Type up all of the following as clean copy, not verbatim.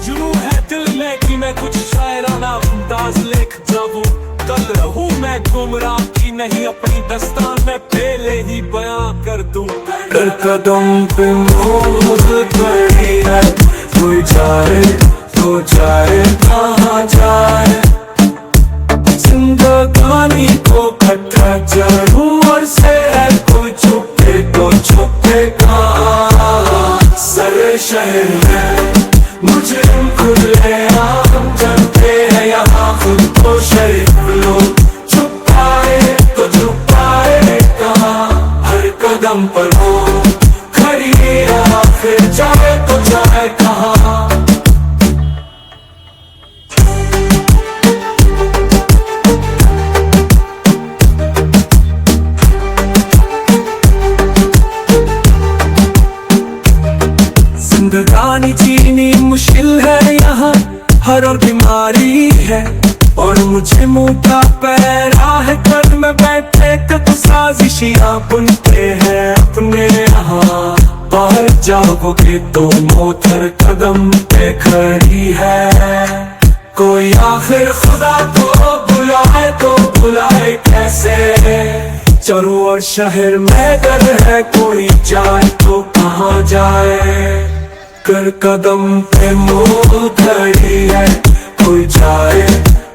जुनून है दिल में कि मैं कुछ शायराना अंदाज लिख जाऊं। कल रहूं मैं गुमराह की नहीं, अपनी दस्तान में पहले ही बयां कर दूं। हर कदम पे मोहब्बत खड़ी है, कोई जाए तो जाए कहाँ जाए। जिंदगानी को खट्टा जरूर से है, कोई छुपे तो छुपे कहाँ। सरे शहर में मुझे खुले आम चलते हैं यहाँ, खुद को शरीफ लोग छुपाए तो छुपाए कहाँ। हर कदम पर हो खड़ी है, फिर जाए तो जाए कहाँ। जिंदगानी जीनी मुश्किल है यहाँ, हर और बीमारी है, और मुझे मोटा पैरा है। घर में बैठे कब साजिशियां बुनते हैं अपने यहाँ। बाहर जाओगे तो मौत हर कदम पे खड़ी है। कोई आखिर खुदा को बुलाए तो बुलाए कैसे। चारों ओर शहर में डर है, कोई जाए तो कहाँ जाए। कर कदम पे मौत खड़ी है, कोई जाए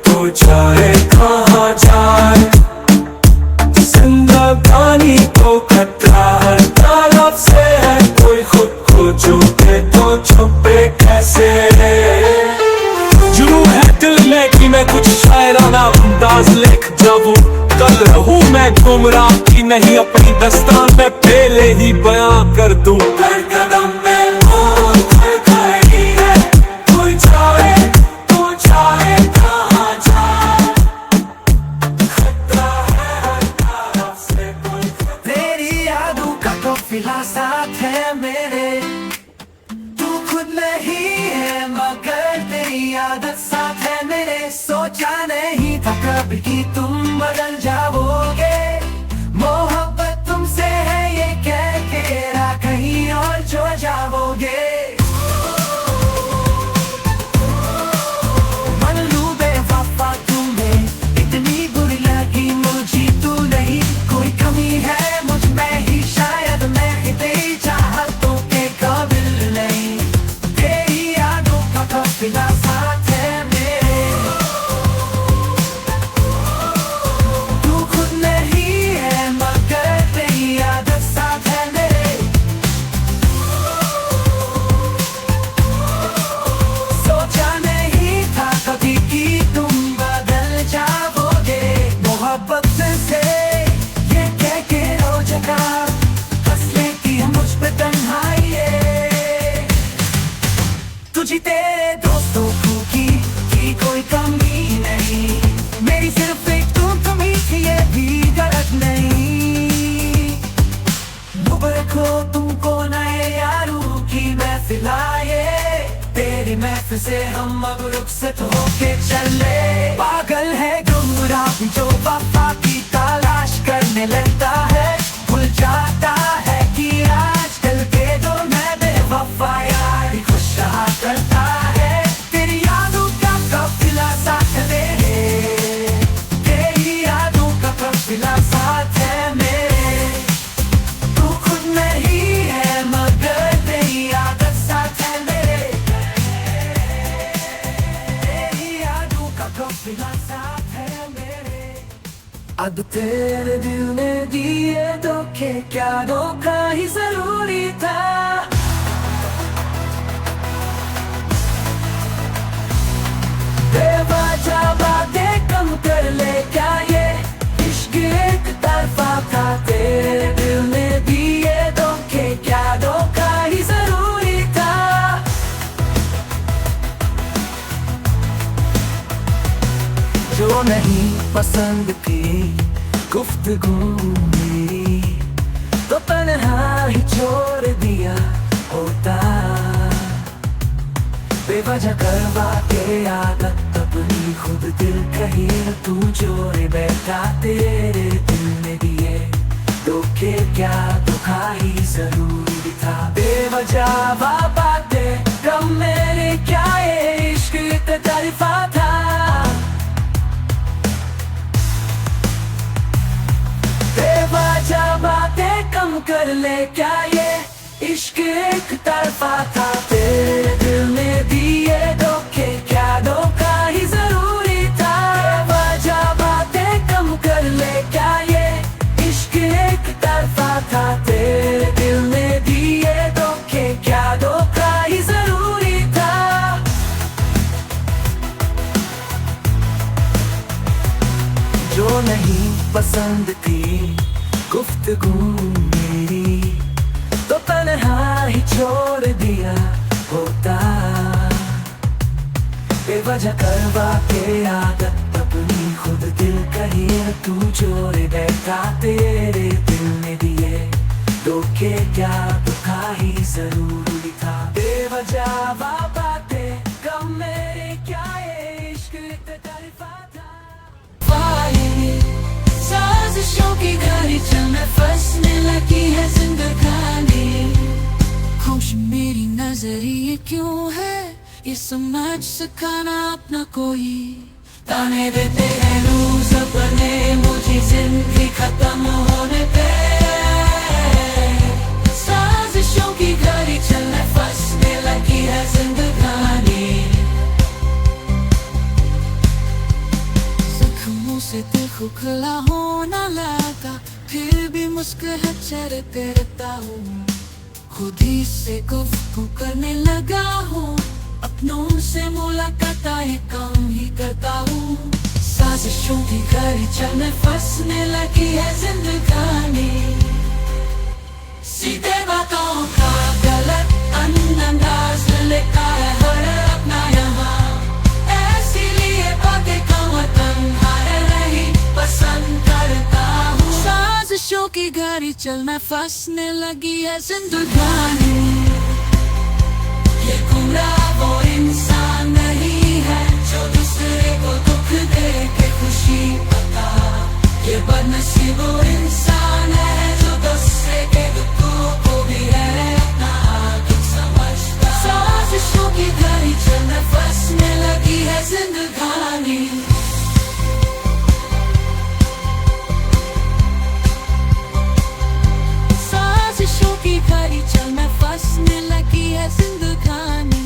तो जाए कहाँ जाए। जिंदगानी को खतरा हर तरफ से है, कोई खुद को छुपे तो छुपे कैसे। जुनून है दिल में कि मैं कुछ शायराना अंदाज लिख जाऊं। कल रहूं मैं गुमराह की नहीं, अपनी दस्तान में पहले ही बयां कर दूं। हर कदम पे मौत खड़ी है, कोई जाए तो जाए कहाँ जाए। खतरा है हर तरफ से, कोई तेरी यादों का काफिला साथ है मेरे। तू खुद नहीं है मगर तेरी आदत साथ है मेरे। सोचा नहीं था कभी कि तुम बदल जाओगे। मोहब्बत तुमसे है ये कह के कहीं और जो जाओगे। मन लूं बेवफा तुम्हें, इतनी बुरी लगी मुझे तू नहीं। कोई कमी है मुझ में ही शायद, मैं ही तेरी चाहतों के काबिल नहीं। तेरी यादों का काफिला साथ है मेरे। तू खुद नहीं है मगर तेरी आदत साथ है मेरे। सोचा नहीं था कभी कि तुम बदल जाओगे। मोहब्बत से ये कह के रो जगा, हंस लेती है मुझ पे तन्हाई है। तुझे तेरे दोस्तों की कोई कमी नहीं। मेरी सिर्फ एक तुम ही थी, ये भी गलत नहीं। दुबर को तुमको नए यारों की महफिल आए। तेरी महफिल से हम अब रुखसत होके चले। पागल है गुमराह जो वफा की तलाश करने लगता है। भूल जाता है कि आजकल के दौर में बेवफा यार खुश रहा करता है। तेरी यादों का काफिला साथ है मेरे। तेरी यादों का काफिला साथ है मेरे। तू खुद नहीं है मगर तेरी आदत साथ है मेरे। तेरी यादों का काफिला साथ है मेरे। अब तेरे दिल ने दिए धोखे, क्या धोखा ही जरूरी था। बेवजह बातें कम कर ले, क्या ये इश्क एक तरफा था। तेरे दिल ने दिए धोखे, क्या धोखा ही जरूरी था। जो नहीं पसंद थी गुफ्तगू मेरी, तो तन्हा ही छोड़ दिया होता। बेवजह करवा के आदत अपनी खुद दिल कही तू जोड़े बैठा। तेरे दिल में दिए धोखे, क्या धोखा ही जरूरी था। बेवजह बातें गम मेरे क्या ये ले क्या ये इश्क एक तरफा था। तेरे दिल ने दिए धोखे, क्या धोखा ही जरूरी था। वजह बातें कम कर ले क्या ये इश्क एक तरफा था। तेरे दिल ने दिए धोखे, क्या धोखा ही जरूरी था। जो नहीं पसंद थी गुफ्तगू मेरी, तो तन्हा ही छोड़ दिया होता। बेवजह करवा के आदत अपनी खुद दिल कहीं तू जोड़ बैठा। तेरे दिल ने दिए धोखे, क्या धोखा ही जरूरी था। बेवजह बातें कम मेरे, क्या ये इश्क एक तरफा था। साजिशों की घड़ी चल में फंसने लगी है जिंदगानी। खुश मेरी नजरिए क्यों है ये समझ सकाना अपना कोई। ताने देते हैं रोज अपने मुझे जिंदगी खत्म होने पे। साजिशों की घड़ी चल में फंसने लगी है जिंदगानी। जख्मों से दिल खुखला होना लगा, फिर भी मुस्कुराते चलते रहता हूँ। खुद ही से गुफ्तगू करने लगा हूँ, अपनों से मुलाकातें कम ही करता हूँ। साजिशों की घड़ी चल में फंसने लगी है जिंदगानी। सीधे बातों का गलत अंदाज लेता है हर अपना यहाँ। ऐसी लिए बातें कम तन्हाई नहीं पसंद करता हूँ। साजिशों की घड़ी चल में फंसने लगी है जिंदगानी। ये गुमराह वो इंसान नहीं है जो दूसरे को दुख दे के खुशी पता। ये बदनसीब वो इंसान है जो दूसरे के दुखों को भी है अपना दुख समझता। साजिशों की घड़ी चल में फंसने लगी है जिंदगानी। साजिशों की घड़ी चल में फंसने लगी है जिंदगानी।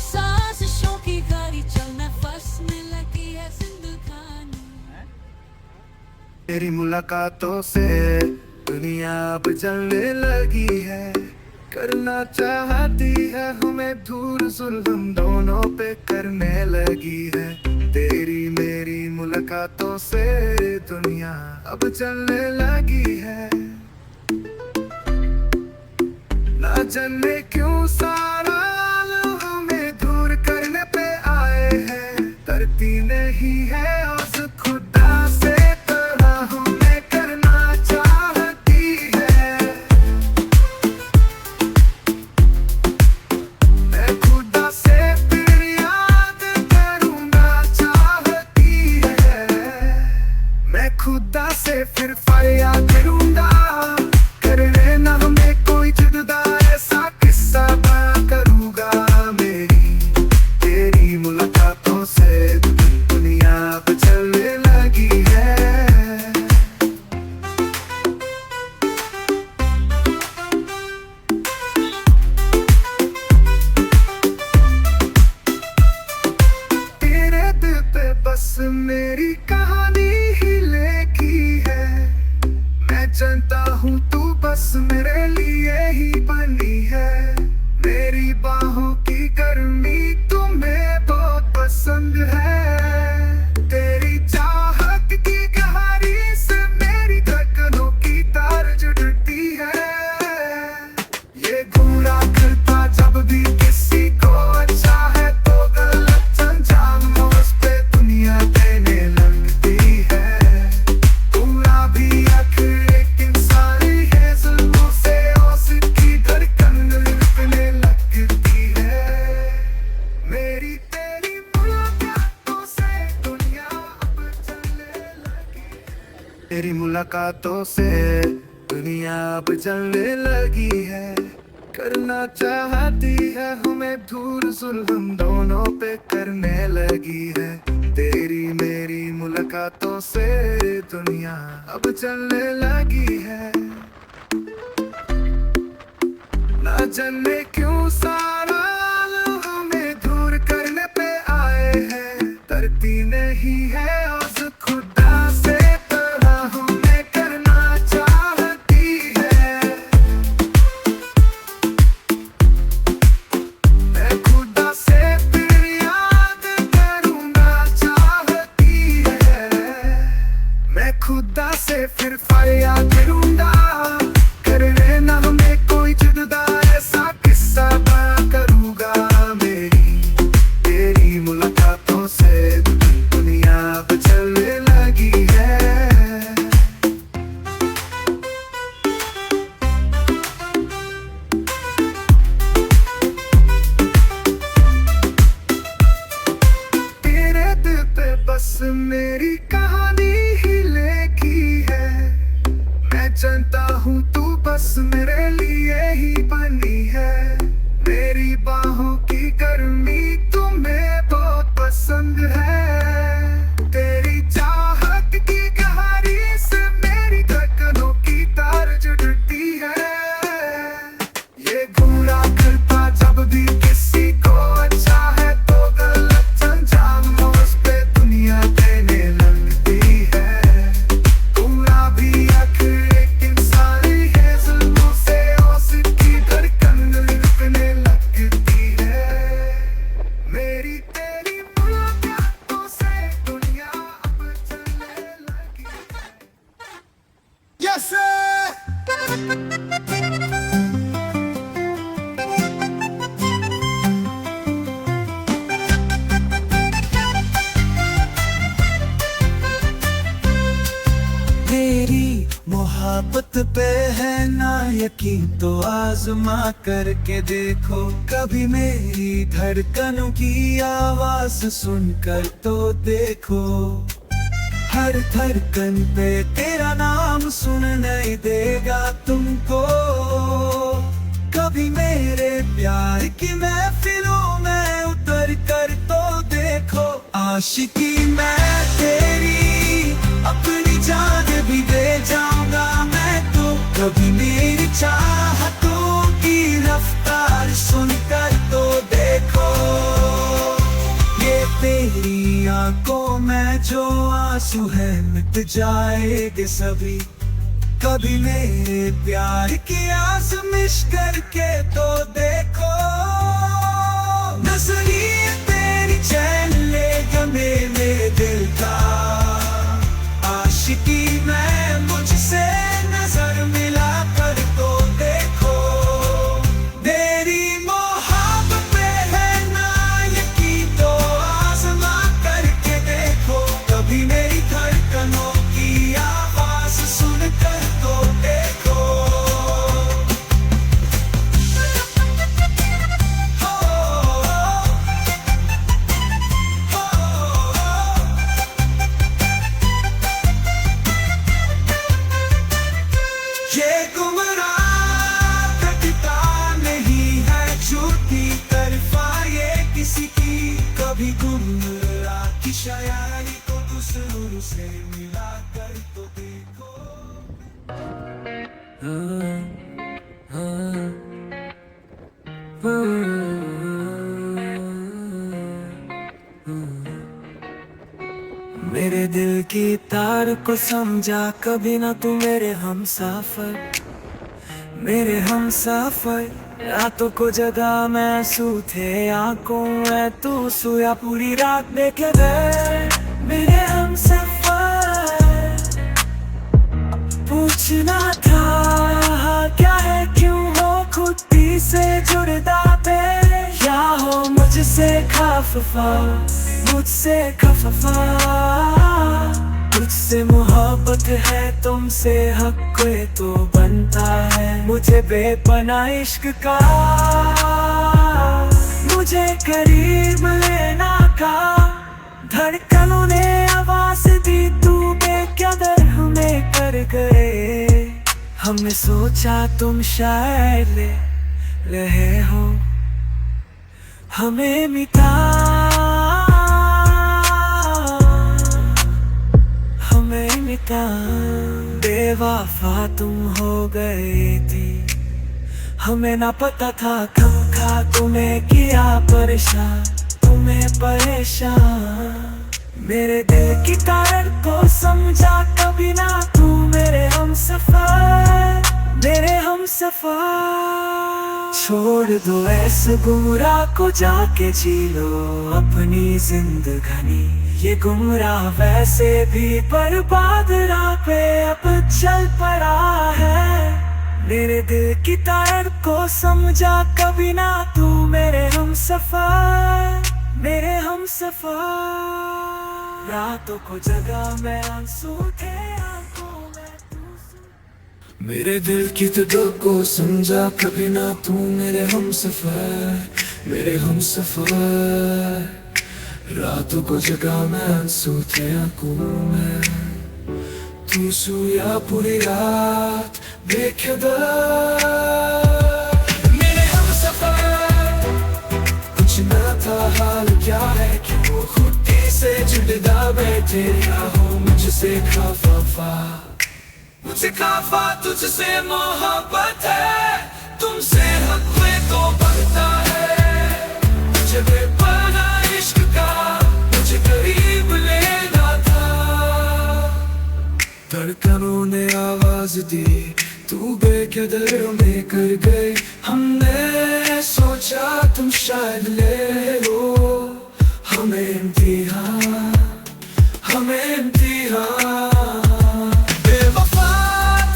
साजिशों की घड़ी चल में फंसने लगी है जिंदगानी। तेरी मुलाकातों से दुनिया अब जलने लगी है। करना चाहती है हमें दूर, जुल्म दोनों पे करने लगी है। तेरी मेरी मुलाकातों से दुनिया अब चलने लगी है। ना जाने क्यों सारा लोग हमें दूर करने पे आए हैं। धरती नहीं है उस खुदा से तरह हमें करना चाहती है। मैं खुदा से फिर याद करूंगा चाहती है। मैं खुदा से फिर फरियाद करूंगा, करने ना हमें कोई जुदा। ऐसा किस्सा बयां करूंगा मेरी तेरी मुलाकातों से दुनिया अब चलने लगी है। तेरे दिल पे बस मेरी कहानी ही लिखी है। मैं जानता हूँ तू बस मेरे लिए ही बनी है। मेरी बाहों की गर्मी तुम्हें बहुत पसंद है। तेरी चाहत की गहरी से मेरी धड़कनों की तार जुड़ती है। ये गुमराह करता जब भी किसी को अच्छा है तो गलत अंजाम उस पे दुनिया देने लगती है। पूरा भी आखिर एक इंसानी है, जुल्मों से उसकी धड़कन रुकने लगती है। मेरी तेरी मुलाकातों से दुनिया अब चलने लगी। तेरी मुलाकातों से दुनिया अब चलने लगी है। करना चाहती है हमें दूर, जुल्म दोनों पे करने लगी है। तेरी मेरी मुलाकातों से दुनिया अब चलने लगी है। ना जाने क्यों सारा लोग हमें दूर करने पे आए हैं। धरती नहीं है और खुदा से तरह हमें करना चाहती है। मैं खुदा से फिर याद करूंगा चाहती है। मैं खुदा से फिर फरियाद करूंगा, करे ना हमें कोई जुदा, ऐसा किस्सा बयां करूंगा। मेरी तेरी मुलाकातों से दुनिया अब चलने लगी है। तेरे दिल पे बस मेरी कहानी ही लिखी है। मैं जानता हूँ तू बस मेरे लिए ही बनी है। मेरी बाहों की गर्मी तुम्हें बहुत पसंद है। तेरी चाहत की गहराई से मेरी धड़कनों की तार जुड़ती है। ये घूरा करता जब भी किसी को अच्छा है तो गलत अंजाम उस पे दुनिया देने लगती है। पूरा भी आखिर एक इंसानी है, जुल्मों से उसकी धड़कन लिपने लगती है। मेरी तेरी मुलाकातों से दुनिया अब चलने लगी है। Yes sir! तेरी मोहब्बत पे है ना यकीन तो आजमा करके देखो। कभी मेरी धड़कनों की आवाज सुनकर तो देखो। हर धड़कन पे तेरा नाम सुनाई देगा तुमको। कभी मेरे प्यार की महफिलों में उतर कर तो देखो। आशिकी मैं तेरी अपनी जान भी दे जाऊंगा मैं तो। कभी मेरी चाहतों की रफ्तार सुनकर तो देखो। ये तेरी आंखों में जो आंसू है मिट जाएंगे सभी। कभी मेरे प्यार की आज़माइश करके तो देखो। नजरिए तेरी चैन लेगा मेरे दिल का। आशिकी मैं मुझसे नजर मिला कर तो देखो। तेरी मोहब्बत पे है ना यकीन तो आज़मा करके देखो। कभी मेरी धड़कनों की आवाज सुनकर तो देखो। ये गुमराह कटता नहीं है झूठी तरफा ये किसी की। कभी गुमराह की शायरी को दूसरों से मिला कर तो देखो। मेरे दिल की तार को समझा कभी ना तू मेरे हमसफर। मेरे हमसफर रातों को जगा मैं सूते आंखों में तू सोया पूरी रात देखे गए। मेरे हमसफर पूछना था क्या है क्यों हो खुद ही से जुड़ता पे। या हो मुझसे खफा मुझसे खफा। तुझसे मोहब्बत है तुमसे हक कोई तो बनता है। मुझे बेपनाह इश्क का मुझे करीब लेना का। धड़कनों ने आवाज दी तू बेकदर हमें कर गए। हमने सोचा तुम शायद रहे हो हमें मिटा, हमें मिटा। बेवफा तुम हो गई थी, हमें ना पता था कब था तुम्हें किया परेशान, तुम्हें परेशान। मेरे दिल की तार को समझा कभी ना तू, मेरे हमसफर, मेरे हमसफर। छोड़ दो ऐसे गुमराह को, जाके जी लो अपनी जिंदगानी। ये गुमराह वैसे भी बर्बाद राह पे अब चल पड़ा है। मेरे दिल की तार को समझा कभी ना तू, मेरे हमसफर, मेरे हमसफर। रातों को जगा मैं आंसू थे आंखों में तू। मेरे दिल की दर्द को समझा कभी ना तू, मेरे हमसफर, मेरे हमसफर। रातों को जगा मैं आंसू थे आंखों में तू। सोया पूरी रात बेखबर, मेरे हमसफर। कुछ ना था हाल क्या है कि वो खुदी से जुड़ा बैठे हो मुझसे खफा। मुझसे खफा तुझसे मोहब्बत है, तुमसे हक में तो बनता है। मुझे बेपना इश्क का मुझे करीब लेना था। धड़कनों ने आवाज दी, तू बेकदर में कर गई। हमने सोचा तुम शायद ले लो हमें इम्तिहान, हमें इम्तिहान। बेवफा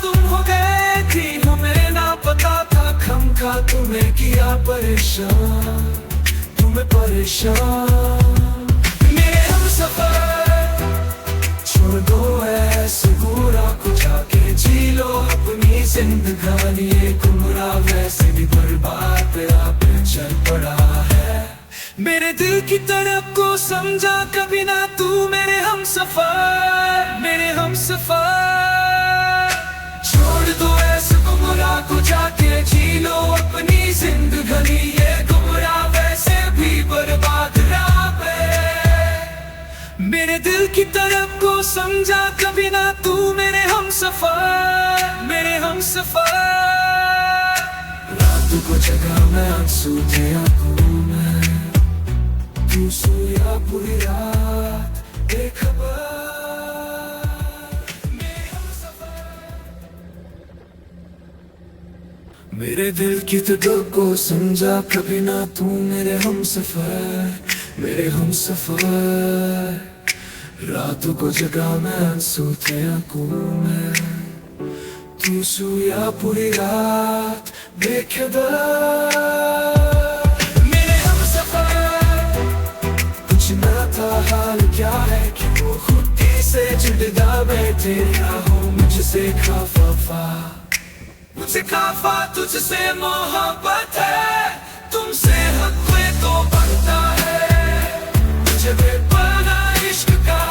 तुम हो गए थी, हमें ना पता था खम का तुम्हें किया परेशान, तुम्हें परेशान। मेरे हमसफर छोड़ दो ऐसे गुमराह को, जाके जी लो अपनी जिंदगानी। ये गुमराह वैसे भी बर्बाद आप चल पड़ा है। मेरे दिल की तरफ को समझा कभी ना तू, मेरे हमसफर, मेरे हमसफर। छोड़ दो ऐसे गुमराह को, जाके जी लो अपनी जिंदगानी। ये गुमराह वैसे भी बर्बाद राह पे। मेरे दिल की तरफ को समझा कभी ना तू, मेरे हमसफर, मेरे हमसफर। रातों को जगा मैं आंसू थे आंखों में तू। सोया पूरी रात बेखबर, मेरे हमसफर। मेरे दिल की दर्द को समझा कभी ना तू, मेरे हमसफर, मेरे हमसफर। रातों को जगा मैं आंसू थे आंखों में तू। सोया पूरी रात बेखबर, मेरे हमसफर। कुछ ना था हाल क्या है कि वो खुदी से जुड़ा बैठे हो मुझसे खफा। मुझसे खफा तुझसे मोहब्बत है, तुमसे हक में तो बनता है। मुझे बेपना इश्क का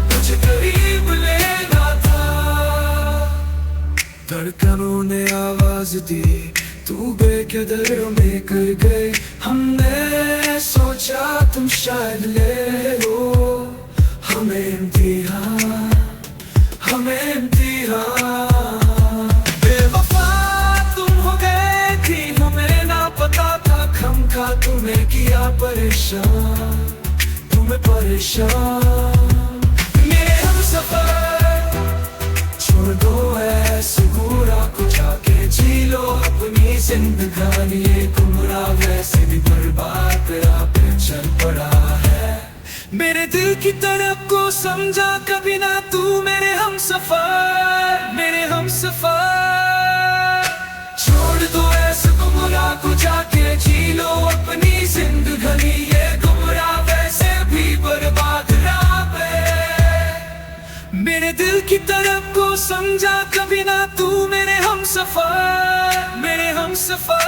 मुझे करीब लेना था। धड़कनों ने आवाज दी, तू बेकदर में कर गई। हमने सोचा तुम शायद ले लो हमें इम्तिहान, हमें इम्तिहान। बेवफा तुम हो गए थी, हमें ना पता था खम का तुम्हें किया परेशान, तुम्हें परेशान। मेरे हमसफर छोड़ दो ऐसे गुमराह को, जाके जी लो अपनी जिंदगानी। ये गुमराह वैसे भी बर्बाद राह पे चल पड़ा है। मेरे दिल की तरफ को समझा कभी ना तू, मेरे हमसफर, मेरे हमसफर। छोड़ दो ऐसे गुमराह को, जाके जी लो अपनी जिंदगानी। ये गुमराह वैसे भी बर्बाद राह पे। मेरे दिल की तरफ को समझा कभी ना तू, मेरे हमसफर, मेरे हमसफर।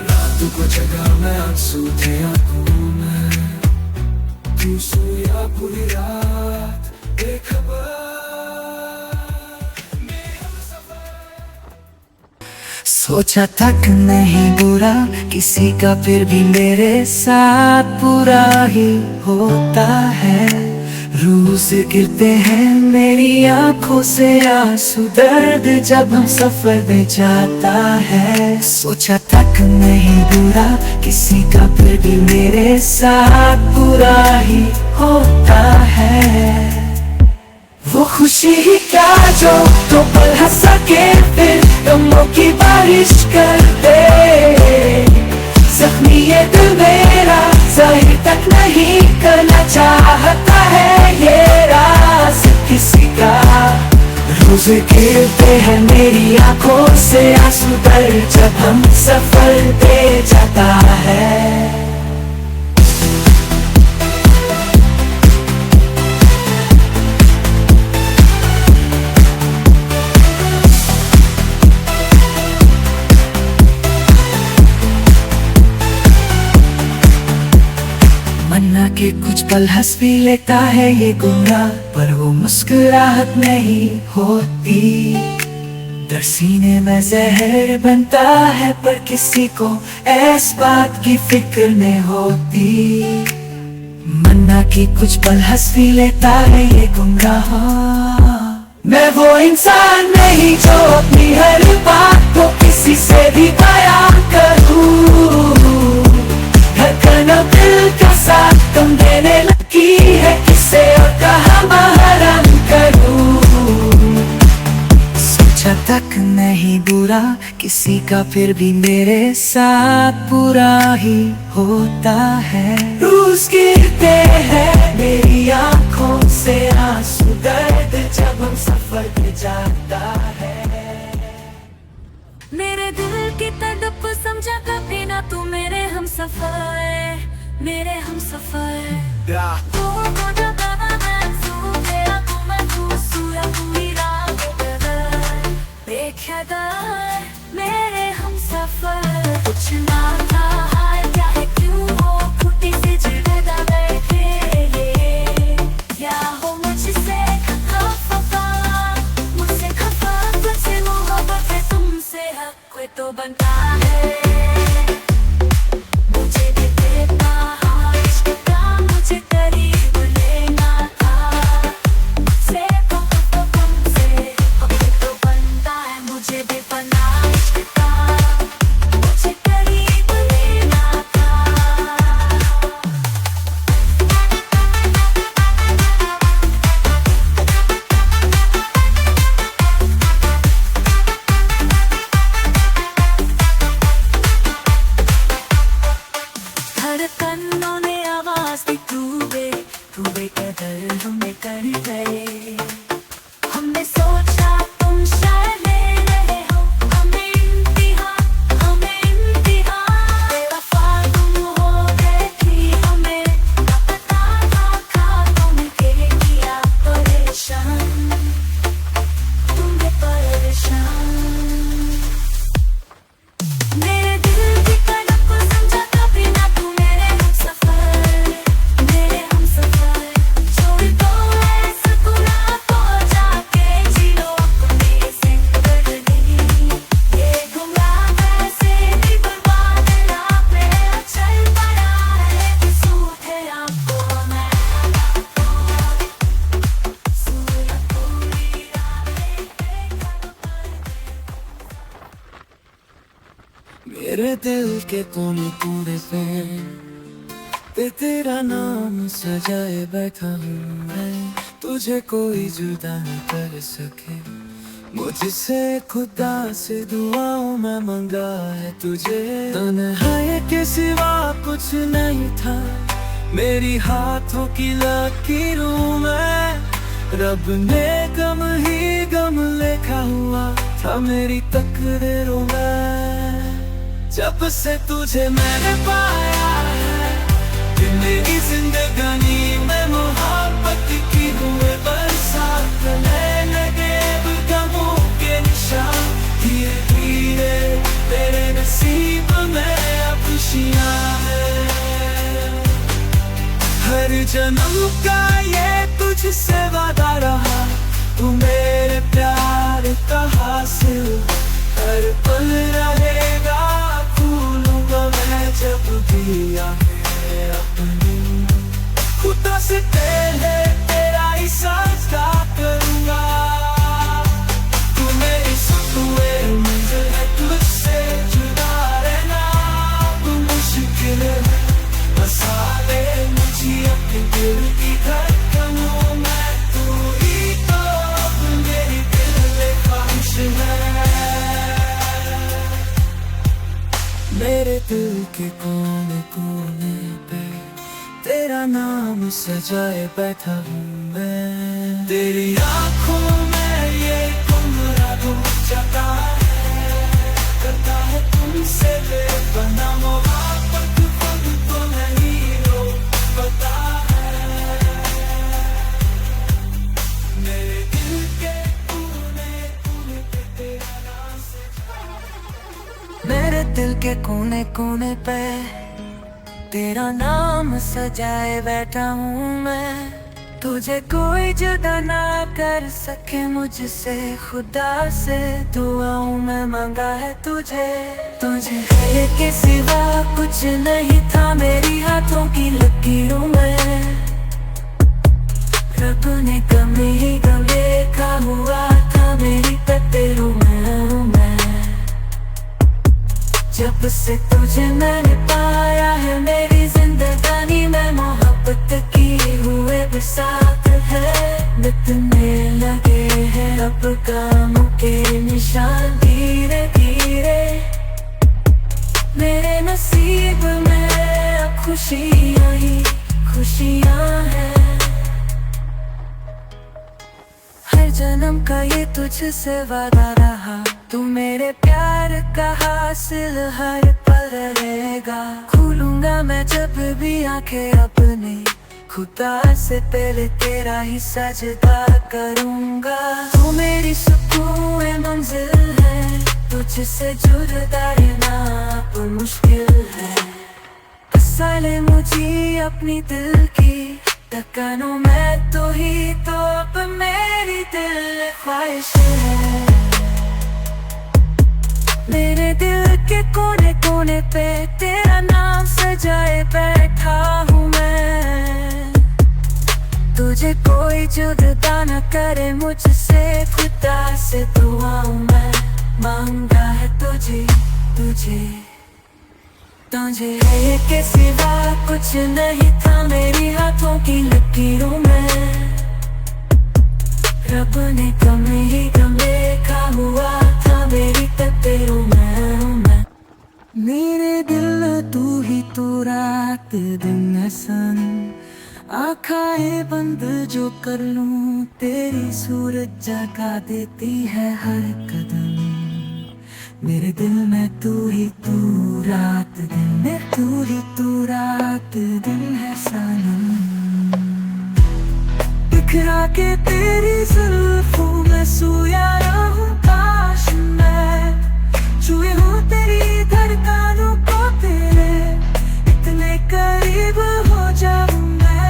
रातों को जगा मैं आंसू थे आंखों में तू। सोया पूरी रात बेखबर, मेरे हमसफर। सोचा तक नहीं बुरा किसी का, फिर भी मेरे साथ बुरा ही होता है। रोज गिरते हैं मेरी आंखों से आंसू, दर्द जब हम सफर में जाता है। सोचा तक नहीं बुरा किसी का, फिर भी मेरे साथ बुरा ही होता है। वो खुशी ही क्या जो तो पल हंसा के फिर गमों की बारिश कर दे। जख्मी ये दिल मेरा जाहिर तक नहीं करना चाहता है ये राज किसी का। रोज गिरते हैं मेरी आंखों से आंसू, दर्द जब हम सफर दे जाता है। मन्ना के कुछ पल हंस भी लेता है ये गुमराह, पर वो मुस्कुराहट नहीं होती। दर सीने में जहर बनता है, पर किसी को ऐस बात की फिक्र नहीं होती। मन्ना की कुछ पल हंस भी लेता है ये गुमराह। मैं वो इंसान नहीं जो अपनी हर बात को किसी से भी बयान करूं। धड़कन दिल का साथ तुम देने लगी है, किसे और कहाँ महरम करूं। सोचा तक नहीं बुरा किसी का, फिर भी मेरे साथ बुरा ही होता है। रोज गिरते हैं मेरी आंखों से आंसू, दर्द जब हम सफर पे जाता है। मेरे दिल की तड़प समझा कभी ना तू, मेरे हम सफर, मेरे हम सफर। तू को जगाना मैं तू तेरा, तू मैं तू सूया, तू मेरा बेकदर बेखबर, मेरे हम सफर। कुछ ना था हाल क्या है क्यों हो फूटी सी जिगदा बैठे, या हो मुझसे खफा, मुझसे खफा, तुझसे मोहब्बत है, तुमसे हक कोई तो बनता है। मुझे भी देता हाँ इश्क का, मुझे करीब लेना था। मुझसे तुमसे हक कोई तो बनता है। मुझे भी बना इश्क का, मुझे करीब लेना था। धड़कनों ने आवाज दी, तूबे कदर हमें कर गए। हमने सोचा तुम शायद ले रहे हो हमें इम्तिहान, बेवफा तुम हो गए थी हमें, ना पता था तुमके किया परेशान, तुमने परेशान। मेरे दिल की तड़प को समझा कभी ना तू, मेरे हम सफर, मेरे हम सफर। छोड़ दो ऐसा गुनाह को जाके जी लो अपनी जिंदगी। ये गुमराह ऐसे भी बर्बाद राह पे चल पड़ा है, सूट है आपको मैं सूरत पूरी राह मेरे दिल के कोने कोने पे तेरा नाम सजाए बैठा हूँ मैं, तुझे कोई जुदा न कर सके। मुझसे खुदा से दुआओं में मंगा है तुझे, तन्हाई के सिवा कुछ नहीं था मेरी हाथों की लकीरों में। रब ने गम ही गम लिखा हुआ था मेरी तकदीरों में। जब से तुझे मैंने पाया है, दिल मेरी जिंदगानी में मोहब्बत की हुए बरसात में लगे अब गमों के निशान। धीरे धीरे तेरे नसीब में अब खुशियाँ हैं। हर जन्म का ये तुझसे वादा रहा, तू मेरे प्यार का हासिल हर पल रहेगा, भूलूंगा मैं जब भी आके अपनी। खुदा से पहले तेरा ही सजदा करूंगा, तू मेरी सुकून मंजिल है, तुझसे जुदा रहना मुश्किल है। बसा ले मुझे अपने दिल की धड़कनों में, तू ही तो अब मेरी दिल में ख्वाहिश है। मेरे दिल के कोने कोने पे तेरा नाम सजाए बैठा हूँ मैं, तेरी आँखों में ये गुमराह हो जाता है, करता है तुमसे बेपना मोहब्बत, खुद तो नहीं रोक पता है। मेरे दिल के कोने कोने पे तेरा नाम सजाए, मेरे दिल के कोने कोने पे तेरा नाम सजाए बैठा हूँ मैं। तुझे कोई जुदा ना कर सके मुझसे, खुदा से दुआओं में मांगा है तुझे। तुझे है के सिवा कुछ नहीं था मेरी हाथों की लकीरों में, रब ने गम ही गम देखा हुआ था मेरी तकदीरों में। मैं जब से तुझे मैंने पाया है, मेरी जिंदगानी में मोहब्बत की हुए बसात है। मिटने लगे हैं अब कामों के निशान धीरे धीरे, मेरे नसीब में अब खुशियाँ ही खुशियाँ हैं। हर जन्म का ये तुझसे वादा रहा, तू मेरे प्यार का हासिल हर पल रहेगा। खोलूंगा मैं जब भी आंखें अपने, खुदा से पहले तेरा ही सजदा करूंगा। तू मेरी सुकून मंजिल है, तुझसे जुदा रहना अब मुश्किल है। बसा ले मुझे अपनी दिल की धड़कनों में, तो ही तो अब मेरी दिल ख्वाहिश है। मेरे दिल के कोने कोने पे तेरा नाम सजाए बैठा हूँ मैं। तुझे कोई जुदा न करे मुझसे, खुदा से दुआओं में मांगा है तुझे तुझे। तुझे है के सिवा कुछ नहीं था मेरी हाथों की लकीरों में, रब ने गम ही गम देखा हुआ था मेरी तकदीरों में। मेरे दिल तू ही तो रात दिन है सन, आँखें बंद जो कर लूं तेरी सूरत जगा देती है हर कदम। मेरे दिल में तू ही तू रात दिन है, तू ही तू रात दिन है सनम। बिखरा के तेरी जुल्फों में सोया रहूं, काश मैं छुए हूँ तेरी धड़कनों को, तेरे इतने करीब हो जाऊं मैं।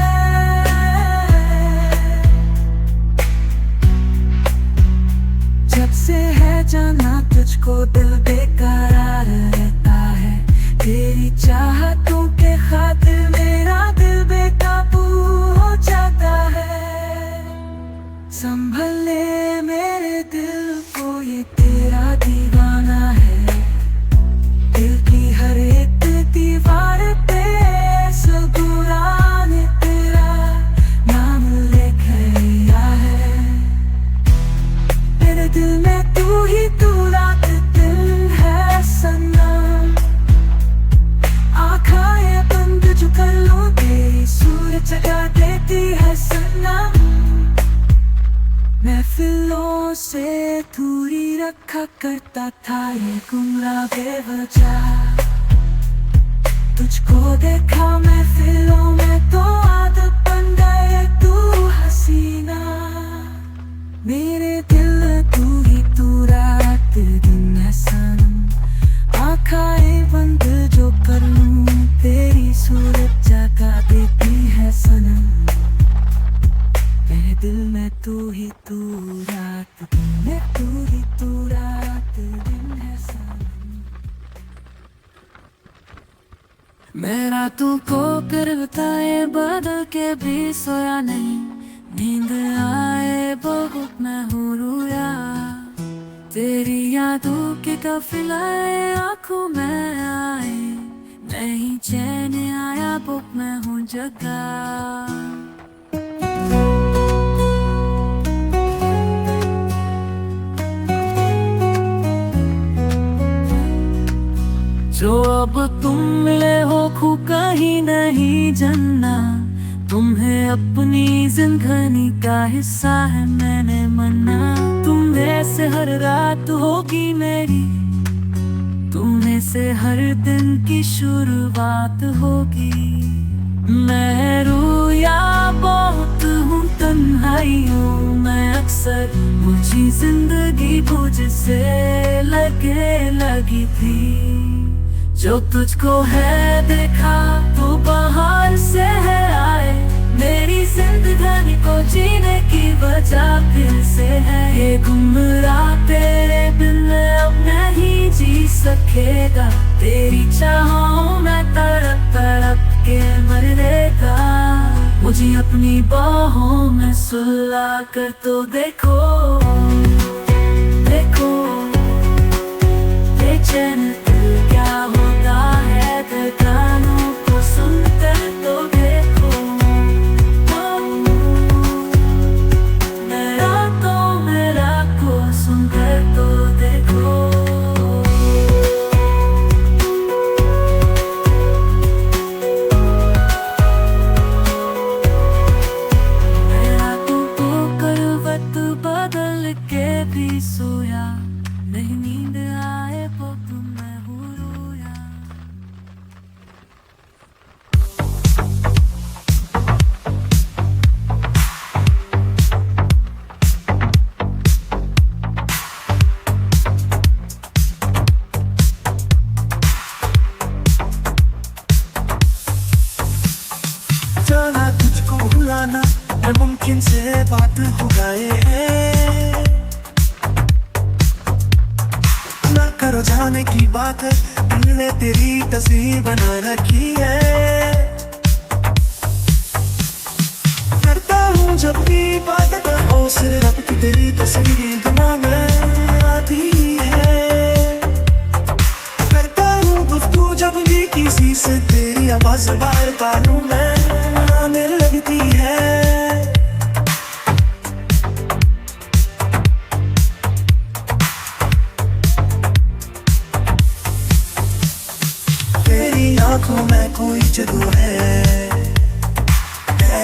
जब से है जाना तुझको दिल बेकरार रहता है, तेरी चाहतों के खातिर मेरा दिल बेकाबू हो जाता है। संभल ले मेरे दिल को, ये तेरा दीवाना है। दिल की हर एक दीवार पे सगुरा ने तेरा नाम लिखा है। मेरे दिल में तू ही तू रात दिन है सनम। आँखें बंद जो कर लूं तेरी सूरत जगा देती है सनम। महफिलों से दूरी रखा करता था ये गुमराह बेवजह, तुझको देखा महफिलों में तो आदत बन गए तू हसीना। मेरे दिल तू ही तू रात दिन है सनम। आँखें बंद जो कर लूं तेरी सूरत जगा देती है सनम। मेरे दिल में तू ही तू रात दिन है, तू ही तू रात दिन है। मेरा तुमको कर बताए बदल के भी सोया नहीं, नींद आए बहुत मैं हूँ रोया। तेरी यादों के काफिलाए आँखों में आए, नहीं चैन आया बहुत मैं हूँ जगा। जो अब तुम मिले हो खू कहीं नहीं जानना, तुम्हें अपनी जिंदगी का हिस्सा है मैंने मना। तुम्हें से हर रात होगी मेरी, तुम्हें से हर दिन की शुरुआत होगी। मैं रोया बहुत हूँ तन्हाइयों मैं अक्सर, मुझे जिंदगी बुझ से लगी थी। जो तुझको है देखा तो बाहर से है आए, मेरी जिंदगी को जीने की वजह फिर से है। ये गुमराह तेरे बिन अब नहीं जी सकेगा, तेरी चाहों में तड़प तड़प के मरेगा। मुझे अपनी बाहों में सुला कर तो देखो, देखो बेचैन दिल क्या होता है, दिल कानों को सुनकर तो देखो। मेरा तो मेरा को सुनकर तो देखो। मेरा तुमको करवट बदल के भी सोया नहीं, नींद आए बहुत मैं हूँ रोया। जाना तुझको भुलाना नामुमकिन से बात हो गए हैं। ना करो जाने की बात है, दिल ने तेरी तस्वीर बना रखी है। करता हूँ जब भी बात ओ सिर्फ की तेरी तस्वीर दिमाग में आती है। करता हूँ गुफ्तगू जब भी किसी से, तेरी आवाज बार कानों में आने लगती है। तेरी आंखों में कोई जादू है,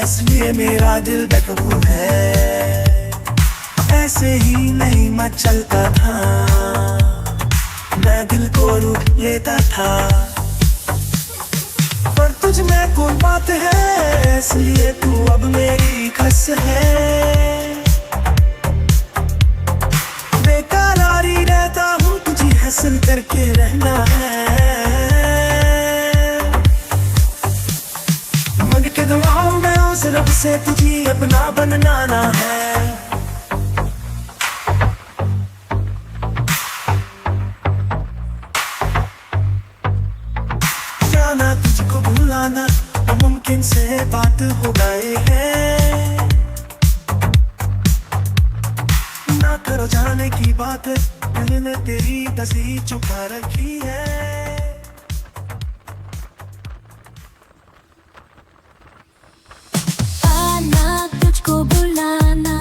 इसलिए मेरा दिल बेकाबू है। ऐसे ही नहीं मैं चलता था, मैं दिल को रोक लेता था। पर तुझ में कोई बात है, इसलिए तू अब मेरी खस है। बेकरारी रहता हूँ, तुझे हंसन करके रहना है। मग के दुआओं में उस रब से तुझे अपना बनना है। जाना तुझको भुलाना नामुमकिन से बात हो गए हैं। ना करो जाने की बात, दिल ने तेरी तस्वीर छुपा रखी है। आना तुझको बुलाना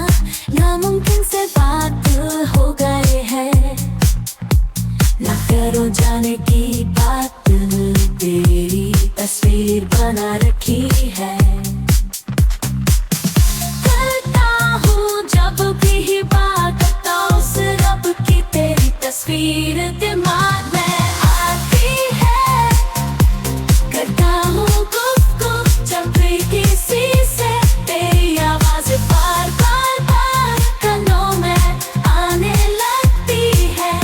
नामुमकिन से बात हो गए हैं। ना करो जाने की बात, तेरी तस्वीर बना रखी है। करता हूँ जब भी बात तो उस रब की तेरी तस्वीर दिमाग में आती है। करता हूँ गुफ्तगू जब भी किसी से, तेरी आवाज बार बार बार कानों में आने लगती है।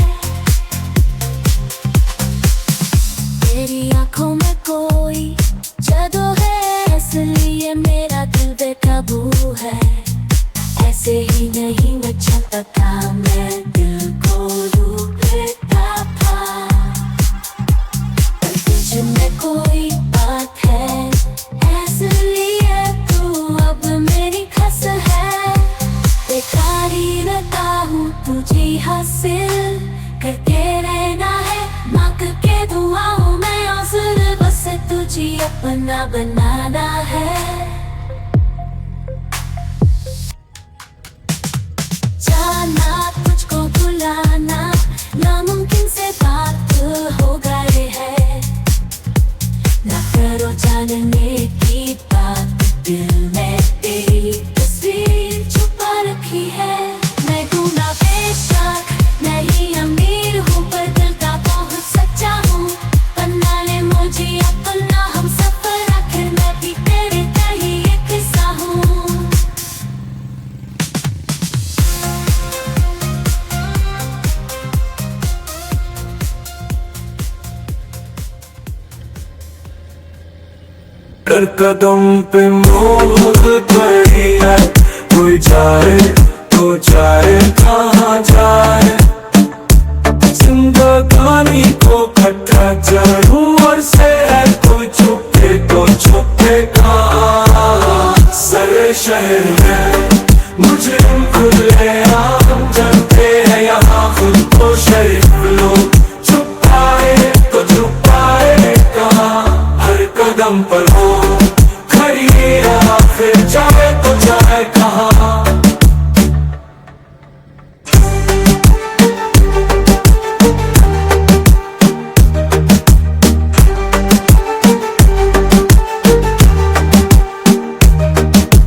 तुझे अपना बनाना है। जाना तुझको भुलाना नामुमकिन से बात हो गए है। ना करो जानने की बात, दिल में तेरी तस्वीर छुपा रखी है। मैं गुना बेशक नहीं अमीर हूँ, पर दिल का बहुत सच्चा हूँ। बना ले मुझे अपना हम सफर, आखिर मैं भी तेरे का ही एक हिस्सा हूँ। हर कदम पे मोहब्बत पड़ी है, कोई जाए तो जाए कहाँ जाए। जिंदगानी को खट्टा जरूर से है, कोई छुपे तो छुपे कहाँ। सरे शहर में मुझे खुले आम जनते हैं, यहाँ खुद को शरीफ लोग छुपाए तो छुपाए कहाँ। हर कदम पर हो खड़ी है, फिर जाए तो जाए कहाँ।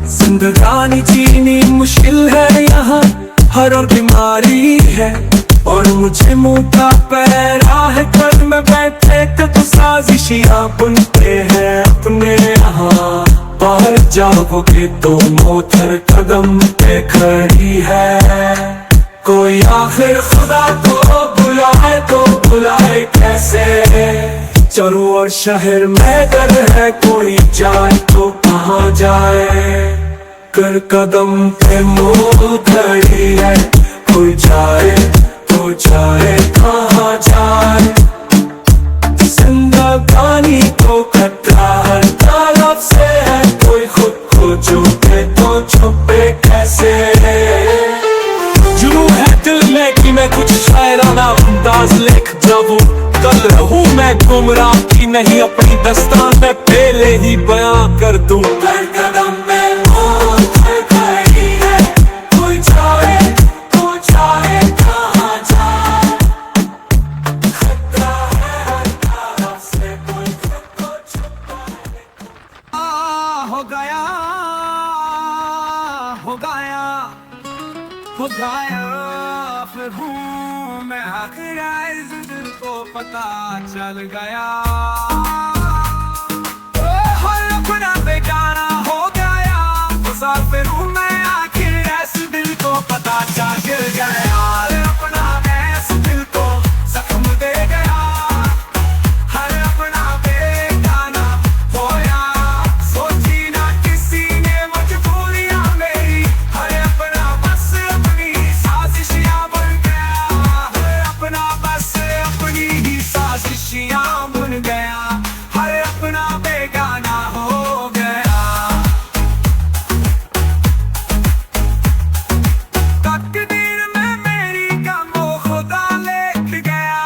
जिंदगानी जीनी मुश्किल है यहाँ, हर और बीमारी है। और मुझे मुँह पैरा है, घर में बैठे तो साजिशियाँ बुनते हैं अपने यहाँ। बाहर जाओगे तो मौत हर कदम पे खड़ी है। कोई आखिर खुदा को बुलाए तो बुलाए कैसे। चारों ओर शहर में डर है, कोई जाए तो कहाँ जाए। कर कदम पे मोह खड़ी है, कोई जाए तो जाए कहाँ जाए। जिंदगानी को खतरा हर तरफ से है, कोई खुद को छुपे तो छुपे कैसे। जुनून है दिल में कि मैं कुछ शायराना अंदाज लिख जाऊं। कल रहूं मैं गुमराह की नहीं, अपनी दस्तान में पहले ही बयां कर दूं। हर कदम में मौत खड़ी है, कोई जाए तो जाए कहाँ जाए। खतरा है हर तरफ से, कोई खुद को छुपाए। हो गया हो गया हो गया, फिर हूँ मैं आखिर इस दिल को पता चल गया। हर अपना बेगाना हो गया, मुसाफिर हूँ मैं आखिर इस दिल को पता चल गया। अपना इस दिल को जख्म दे गया, हर अपना बेगाना होया। सोची ना किसी ने मजबूरियां मेरी, हर अपना बस अपनी साजिशियां बन गया। हर अपना बस अपनी ही साजिशियां बन गया, हर अपना बेगाना हो गया। तकदीर में मेरी कम खुदा लिख गया,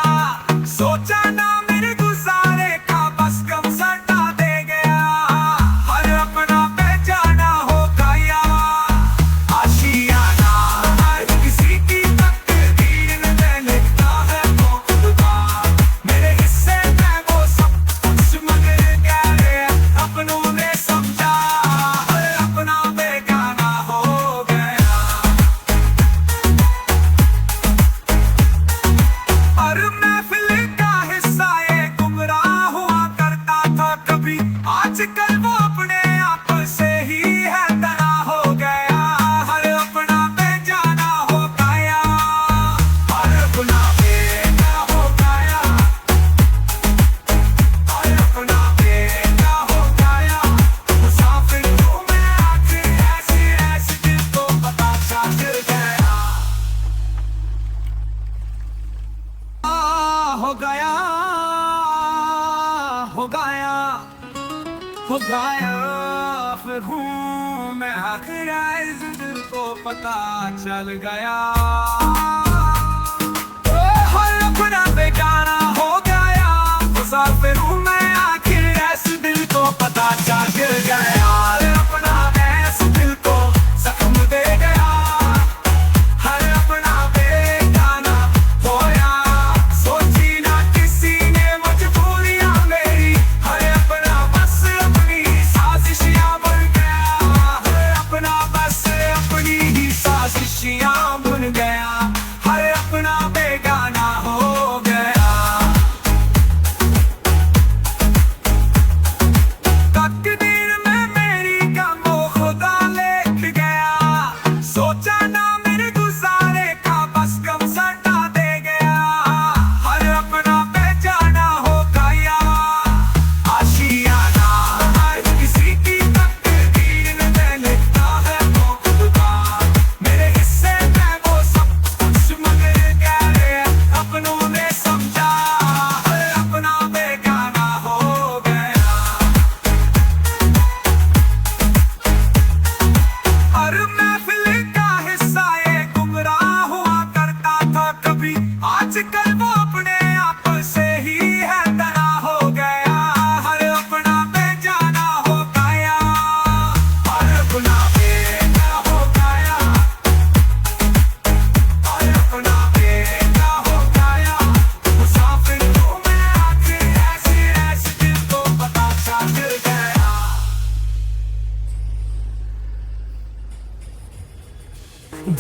सोचा ना मेरे गुजारे का बस गम सटा दे गया। हर अपना पहचाना हो गया आशियाना, हर किसी की तकदीर में लिखता है वो खुदा। मेरे हिस्से में वो सब कुछ मगर गए, अपनों ने समझा हर अपना बेगाना हो गया। और महफिल का हिस्सा ये गुमराह हुआ करता था कभी, आजकल वो अपने आप से ही है तना हो गया। हर अपना बेजाना हो गया, हर अपना बेटा हो गया, हर अपना बेटा हो गया। मुसाफिर हूँ मैं आखिर ऐसे ऐसे दिल को पता चल गया। हो गया हो गया हो गया, फिर हूँ मैं आखिर इस दिल को पता चल गया। हर अपना बेगाना हो गया, मुसाफिर हूँ मैं आखिर इस दिल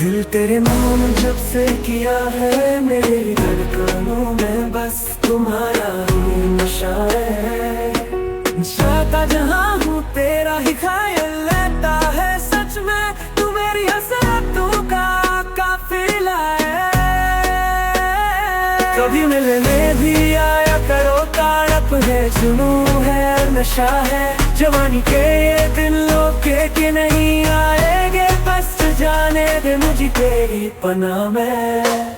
दिल तेरे नाम जब से किया है मेरी धड़कनों में बस तुम्हारा ही नशा है। जाता जहाँ हूँ तेरा ही ख्याल लेता है, सच में तू मेरी हसरतों का काफिला है। कभी मिलने भी आया करो, ताड़प है जुनू है नशा है। जवानी के ये दिन लोके के नहीं आएंगे, बस जाने दे मुझे तेरी पनाह में।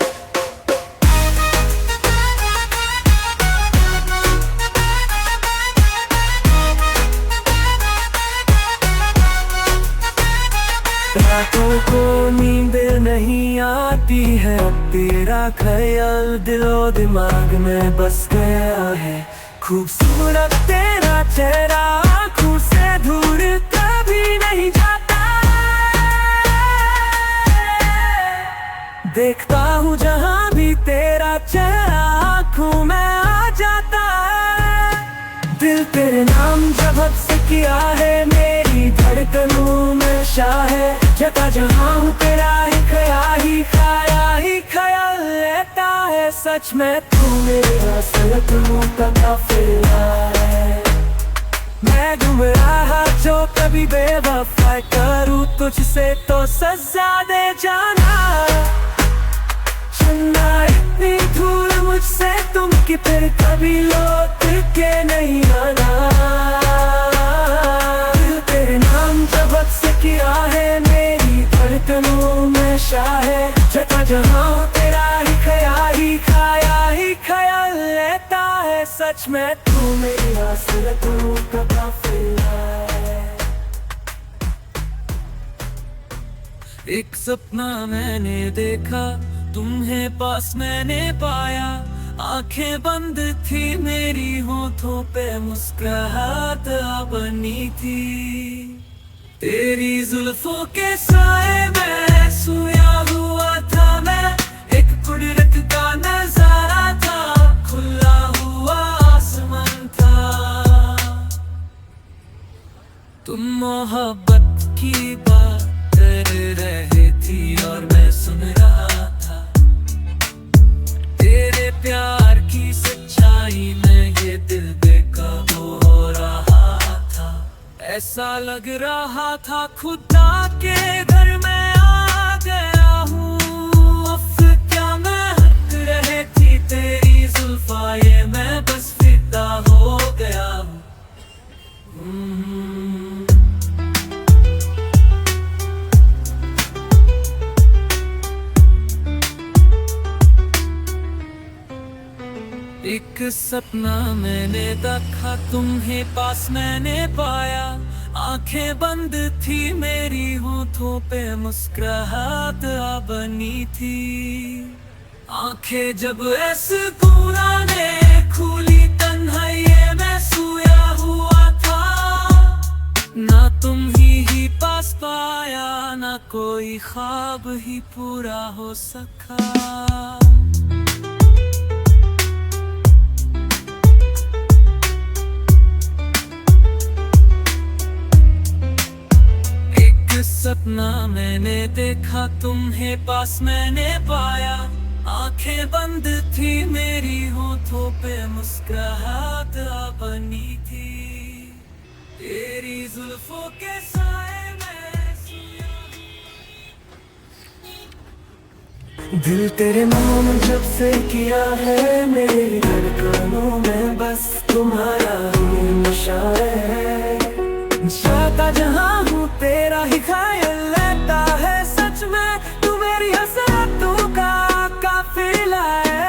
रातों को नींद नहीं आती है, तेरा ख्याल दिलो दिमाग में बस गया है। खूबसूरत तेरा चेहरा आँखों से दूर कभी नहीं जाता। देखता हूँ जहाँ भी तेरा चेहरा आँखों में आ जाता है। दिल तेरे नाम जब हद से किया है मेरी धड़कनों में शाह है। जता जहाँ हूँ तेरा ही ख्याल लेता है, सच में तू मेरी हसरतों का काफिला है। मैं गुमराह जो कभी बेवफा करूँ तुझसे तो सजा दे जाना। चुना इतनी दूर मुझसे तुम कि फिर कभी लौट के नहीं आना। दिल तेरे नाम जब से किया है मेरी धड़कनों में शाह है। जता जहाँ तेरा ही ख्याल लेता है, सच में तू मेरी हसरतों का काफिला है। एक सपना मैंने देखा, तुम्हें पास मैंने पाया। आंखें बंद थी मेरी, होठों पे मुस्कुराहट बनी थी। तेरी जुल्फों के साए में सोया हुआ था मैं, एक कुदरत का नजारा था, खुला हुआ आसमान था। तुम मोहब्बत की बात कर रही थी और मैं सुन रहा था। तेरे प्यार की सच्चाई में ये दिल बेकाबू हो रहा था। ऐसा लग रहा था खुदा के घर में आ गया हूँ। अब क्या महक रहे थी तेरी जुल्फा, ये मैं बस फिदा हो गया हूँ। एक सपना मैंने देखा, तुम्हें पास मैंने पाया। आंखें बंद थी मेरी, होठों पे मुस्कुराहट बनी थी। आंखें जब ऐसे सुकून ने खुली, तन्हाई में सोया हुआ था। ना तुम ही पास पाया, ना कोई ख्वाब ही पूरा हो सका। सपना मैंने देखा, तुम्हें पास मैंने पाया। आंखें बंद थी मेरी, होठों पे मुस्कुराहट बनी थी। तेरी जुल्फों के साए में सोया। दिल तेरे नाम जब से किया है मेरी धड़कनों में बस तुम्हारा ही नशा है। जाता जहाँ हूँ तेरा ही ख्याल लेता है, सच में तू मेरी हसरतों का काफिला है।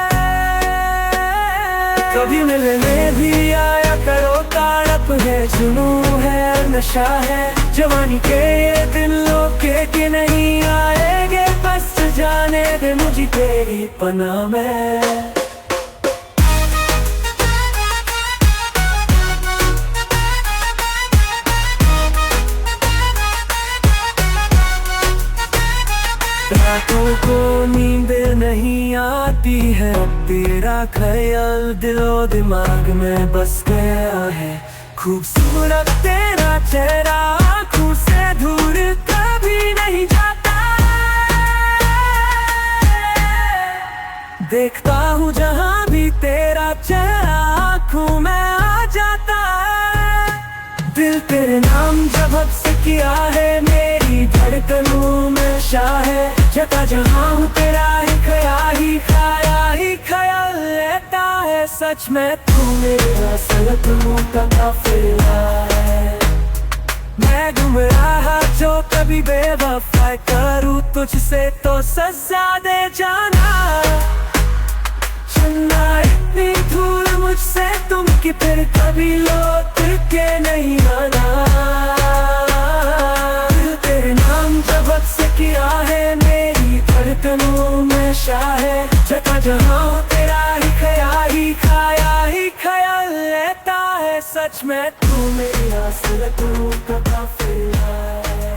कभी मिलने भी आया करो, ताड़प है जुनू है नशा है। जवानी के ये दिन लोके के नहीं आएंगे, बस जाने दे मुझे तेरी पनाह में। रातों को नींद नहीं आती है, तेरा ख्याल दिलो दिमाग में बस गया है। खूबसूरत तेरा चेहरा आँखों से दूर कभी नहीं जाता। देखता हूँ जहाँ भी तेरा चेहरा आँखों में आ जाता है। दिल तेरे नाम जब से किया है, मेरी धड़कनों में शाह है। जता जहाँ हूँ तेरा ही ख्याल रहता है। सच में तू मेरे असल तुमों का काफिला है। मैं गुमराह जो कभी बेवफाई करूँ तुझसे तो सजा दे जाना। चलना इतनी दूर मुझसे तुम कि फिर कभी लौट के नहीं आना। दिल तेरे नाम जब से किया है, मेरी धड़कनों में शाह है। जगह जहाँ तेरा ही ख्याल रहता है। सच में तू मेरी आसरतों का काफिला है।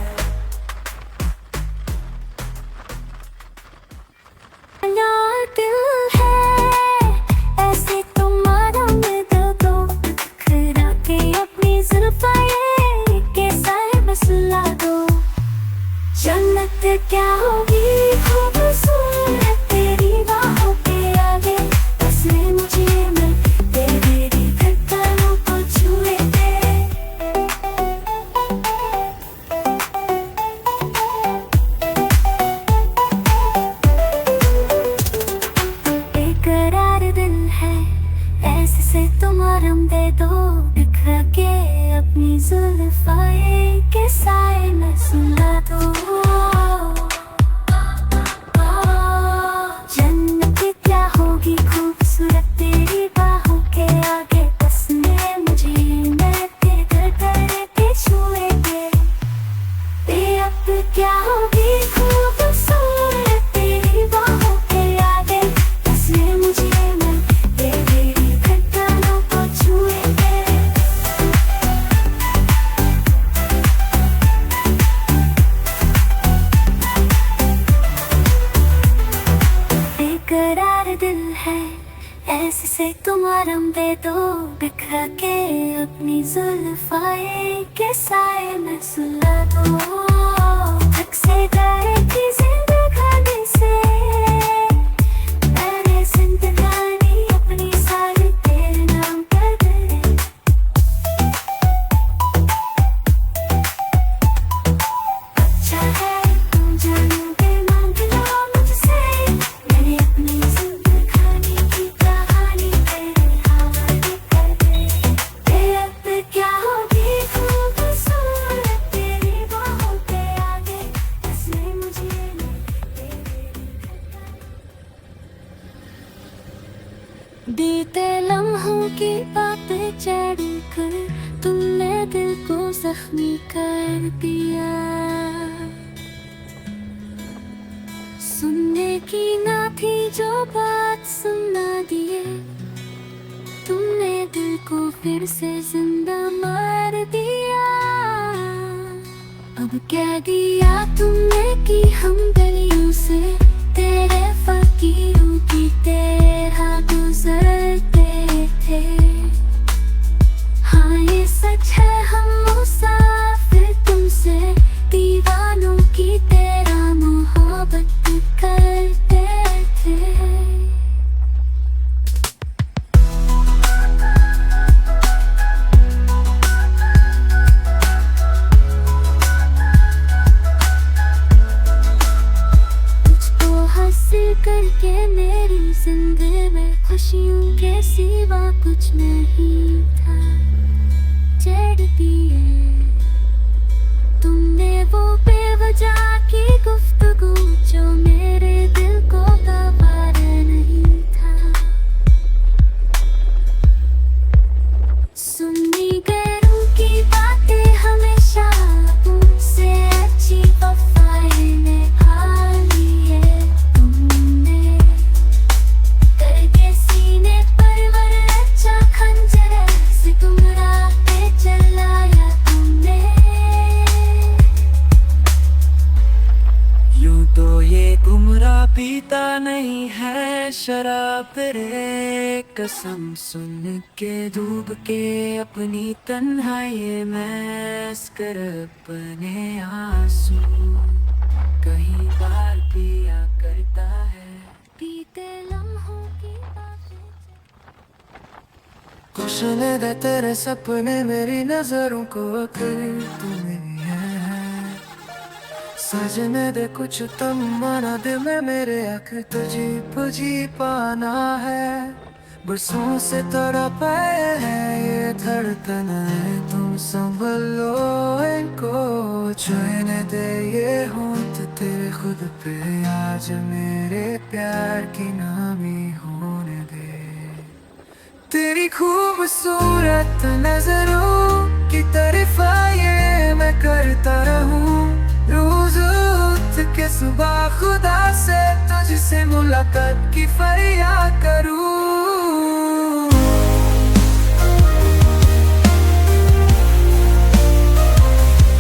दिल है ऐसे तुम्हारा मैं दिल को बिखरा के अपनी जुल्फां के साए में सुला दो। जन्नत क्या होगी खूबसूरत तेरी बाहों के आगे। बस मुझे मैं तेरी धड़कनों को छुए दे। बेकरार दिल है ऐसे से तुम आराम दे दो। बिखरा के अपनी जुल्फां के साए में सुला दो। जन्नत क्या होगी खूबसूरत तेरी बाहों के आगे। बस मुझे मैं तेरे धड़कन के छुए दे। अब क्या होगी खूबसूरत तेरी बाहों के आगे। बस मुझे मैं तेरी धड़कनों को छुए दे। बेकरार दिल है ऐसे से तुम आराम दे दो। बिखरा के अपनी जुल्फां के साए में सुला दो। थक से जाएगी जिंदगानी से मैंने जिंदगानी अपनी सारी तेरे नाम कर दे। अच्छा है तुम जानोगे मांग लो मुझसे। मैंने अपनी जिंदगानी की कहानी तेरे हवाले कर दे। अब क्या होगी खूबसूरत तेरी बाहों के आगे। बस मुझे बीते लम्हों की बातें चढ़ कर तुमने दिल को जख्मी कर दिया। सुनने की ना थी जो बात सुना दिए। तुमने दिल को फिर से जिंदा मार दिया। अब कह दिया तुमने कि हम गलियों से तेरे फकीरों की तरह गुजरते थे। हाँ ये सच है हम मुसाफिर तुमसे दीवानों की तरह मोहब्बत करते थे। करके मेरी जिंदगी में खुशियों के सिवा कुछ नहीं था। चढ़ दिए तुमने वो बेवजह की गुफ्तगू जो मेरे दिल को गवार नहीं था। सुननी गैरों की बातें हमेशा मुझसे अच्छी वफाएं निभा ली है। करके सीने पर वर अच्छा खंजर से तुमरा पे चलाया तुमने। यूं तो ये गुमराह पीता नहीं है शराब रे। कसम सुन के डूब के अपनी तन्हाई में कर अपने आंसू कहीं बार पिया करता है। बीते लम्हों की बातें। कुशने दे तेरे सपने मेरी नजरों को अगर तुम्हें है सजने दे कुछ तमन्ना दिल में मेरे आखिर तुझी पाना है बरसों से तड़प है ये धड़कन है तुम संभलो इनको छूने दे ये होंठ तेरे खुद पे आज मेरे प्यार की नामी होने दे तेरी खूबसूरत नजरों की तारीफ ये मैं करता रहूं रोज उठ के सुबह खुदा से तुझसे मुलाकात की फरियाद करूं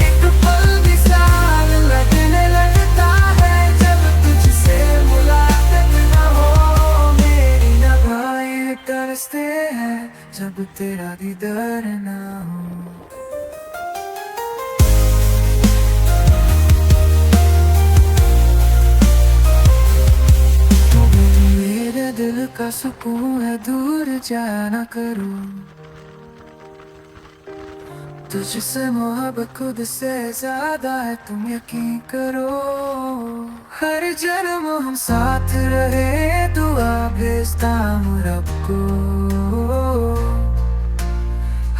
एक पल भी साल लगने लगता है जब तुझसे मुलाकात ना हो मेरी नगाहें तरसते हैं जब तेरा दीदार ना हो दिल का सुकून है दूर जाना करूं तुझसे मोहब्बत खुद से ज्यादा है तुम यकीन करो हर जन्म हम साथ रहे दुआ भेजता हूँ रब को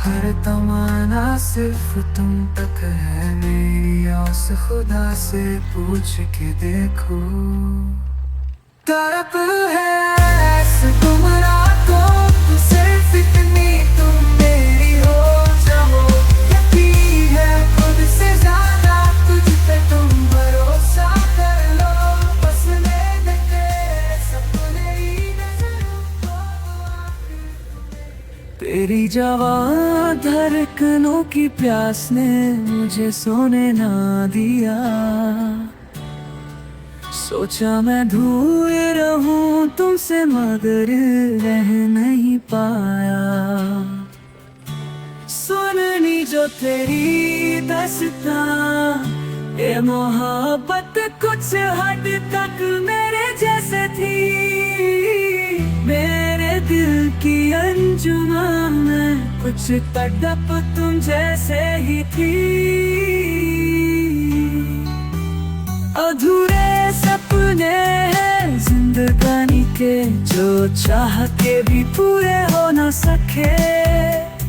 हर तमन्ना सिर्फ तुम तक है मेरी औस खुदा से पूछ के देखो तड़प है ऐसे गुमराह को तू सिर्फ इतनी तुम मेरी हो जाओ यकीन है खुद से ज्यादा तुझ पे तुम भरोसा कर लो बस मेरे सपने ही नजरों को तेरी जवान धड़कनों की प्यास ने मुझे सोने ना दिया सोचा मैं दूर रहूं तुमसे मगर रह नहीं पाया सुननी जो तेरी दास्तां ये मोहब्बत कुछ हद तक मेरे जैसे थी मेरे दिल की अंजुमन में कुछ तड़प तुम जैसे ही थी अधूरे सपने हैं जिंदगानी के जो चाह के भी पूरे हो न सके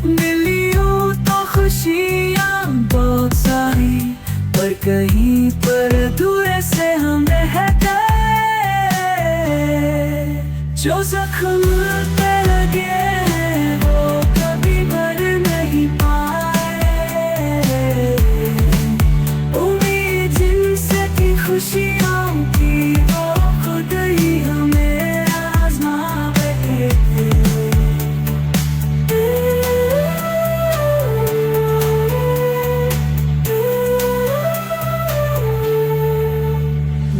मिलियों तो खुशियाँ बहुत सारी पर कहीं पर दूर से हम रह गए जो जख्म पे लगे वो कभी भर नहीं पाए उम्मीद जिनसे की खुशियाँ की वो खुद ही हमें आजमा बैठे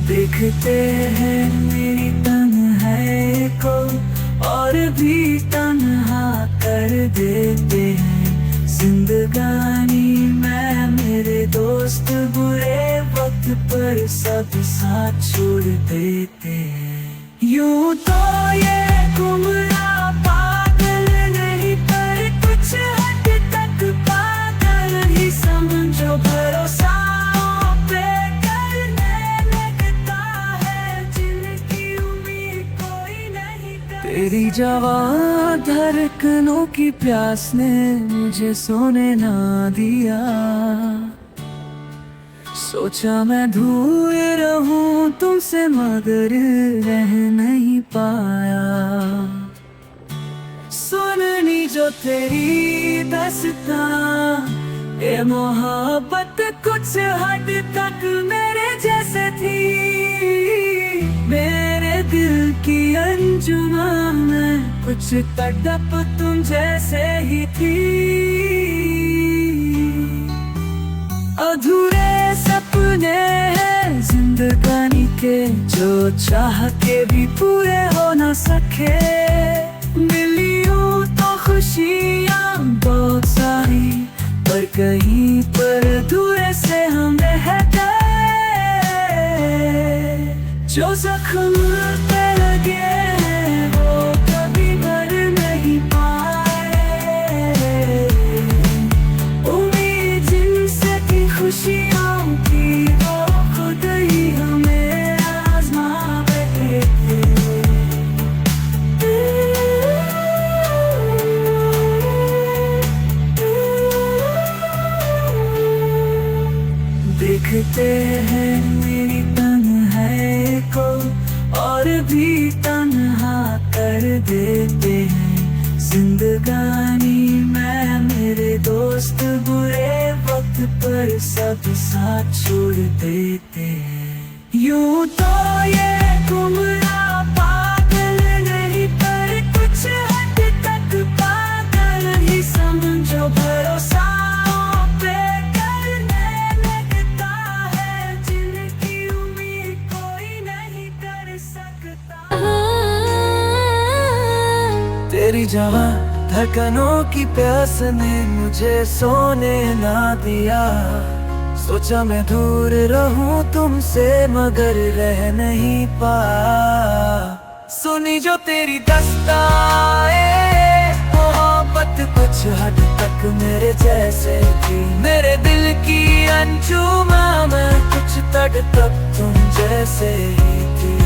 देखते हैं मेरी तन्हाई को और भी तन्हा कर देते हैं जिंदगानी मैं मेरे दोस्त बुरे वक्त पर सब साथ छोड़ देते हैं यूं तो ये गुमराह पागल नहीं पर कुछ हद तक पागल ही समझो भरोसा पे करने लगता है जिनकी उम्मीद कोई नहीं तेरी जवान धड़कनों की प्यास ने मुझे सोने ना दिया सोचा मैं दूर रहूं तुमसे मगर रह नहीं पाया सुननी जो तेरी दास्तां ये मोहब्बत कुछ हद तक मेरे जैसे थी मेरे दिल की अंजुमन में कुछ तड़प तुम जैसे ही थी अधूरे सपने हैं जिंदगानी के जो चाह के भी पूरे हो न सके मिलियों तो खुशियाँ बहुत सारी पर कहीं पर दूर से हम रह गए जो जख्म पे लगे खुशियों की वो खुद ही हमें आजमा बैठे थे। देखते हैं मेरी तन्हाई को और भी तन्हा कर देते हैं जिंदगानी में मेरे दोस्त बुरे वक्त पर सब साथ छोड़ देते हैं। यूं तो ये गुमराह पागल नहीं पर कुछ हद तक पागल ही समझो। भरोसा पे करने लगता है जिनकी उम्मीद कोई नहीं कर सकता। तेरी जवां धड़कनों की प्यास ने मुझे सोने ना दिया। सोचा मैं दूर रहूं तुमसे मगर रह नहीं पाया। सुनी जो तेरी दस्ताए मोहब्बत कुछ हद तक मेरे जैसे थी। मेरे दिल की अंजुमा में कुछ तक तुम जैसे ही थी।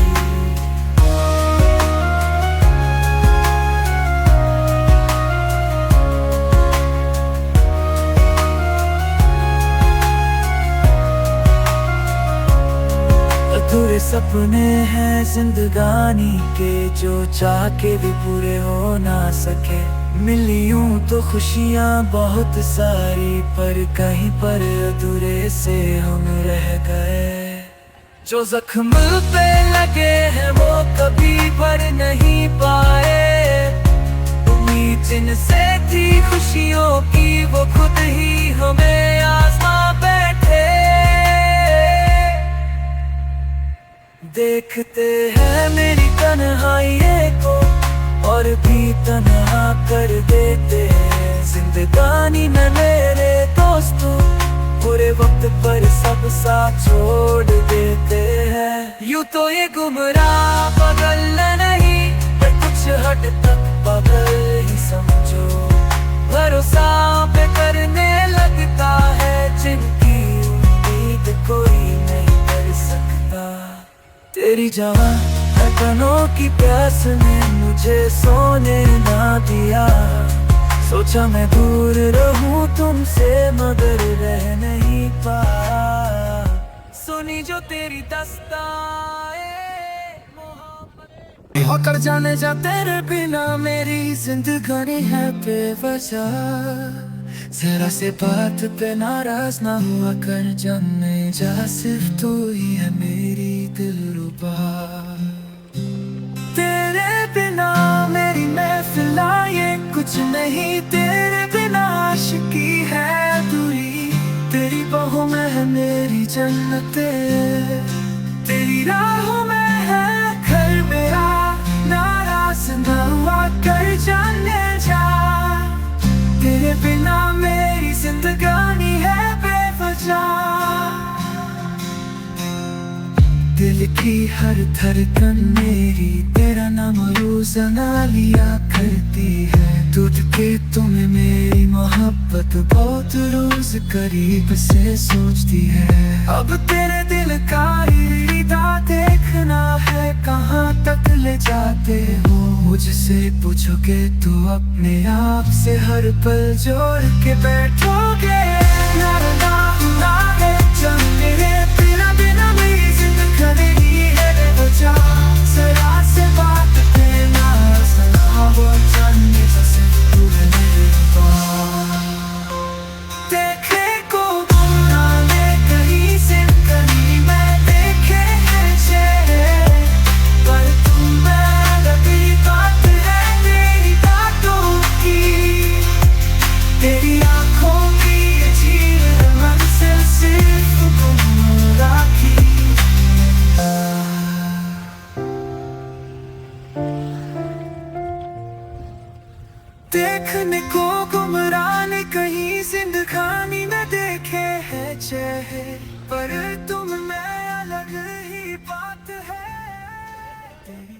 अधूरे सपने हैं जिंदगानी के जो चाह के भी पूरे हो ना सके। मिली यूं तो खुशियां बहुत सारी पर कहीं पर अधूरे से हम रह गए। जो जख्म पे लगे हैं वो कभी भर नहीं पाए। उम्मीद जिनसे थी खुशियों की वो खुद ही हमें आजमा बैठे। देखते हैं मेरी तन्हाई को और भी तन्हा कर देते हैं जिंदगानी में मेरे दोस्तों बुरे वक्त पर सब साथ छोड़ देते हैं। यूं तो ये गुमराह पागल नहीं पर कुछ हद तक पागल ही समझो। भरोसा पे करने लगता है जिनकी उम्मीद कोई नहीं कर सकता। तेरी जवां धड़कनों की प्यास ने मुझे सोने ना दिया। सोचा मैं दूर रहूं तुमसे मगर रह नहीं पाया। सुनी जो तेरी दस्ताए मोहब्बत होकर जाने जा तेरे बिना मेरी जिंदगानी है बेवजह। जरा से बात पे नाराज ना हुआ कर जाने जा सिर्फ तू ही है मेरी दिलरुबा। तेरे बिना मेरी महफिल ये कुछ नहीं। तेरे बिना आशिकी है अधूरी। तेरी बाहों में है मेरी जन्नते। तेरी राहों में है घर मेरा। नाराज ना हुआ कर जाने जा। तेरे बिना मेरी जिंदगानी है बेवजह। दिल की हर धड़कन मेरी तेरा नाम रोज़ाना लिया करती है। दूध के तुम्हें मेरी मोहब्बत बहुत रोज करीब से सोचती है। अब तेरे दिल का इरादा देखना है कहाँ तक ले जाते हो। मुझसे पूछोगे तो अपने आप से हर पल जोड़ के बैठोगे। चल मेरे बिना बिना मेरी जिंदगी है बेवजह। जरा से बात पे नाराज ना हो जाने जा सिर्फ तू है मेरे पास। देखे को गुमराने कहीं से कहीं मैं देखे हैं चेहरे पर तुम में लगी बात है मेरी बातों की। तेरी आंखों की ये झील मंजिल सिर्फ गुमराह की। देखने को गुमराने कहीं जिंदगानी में देखे हैं चेहरे पर तुम में अलग ही बात है। तेरी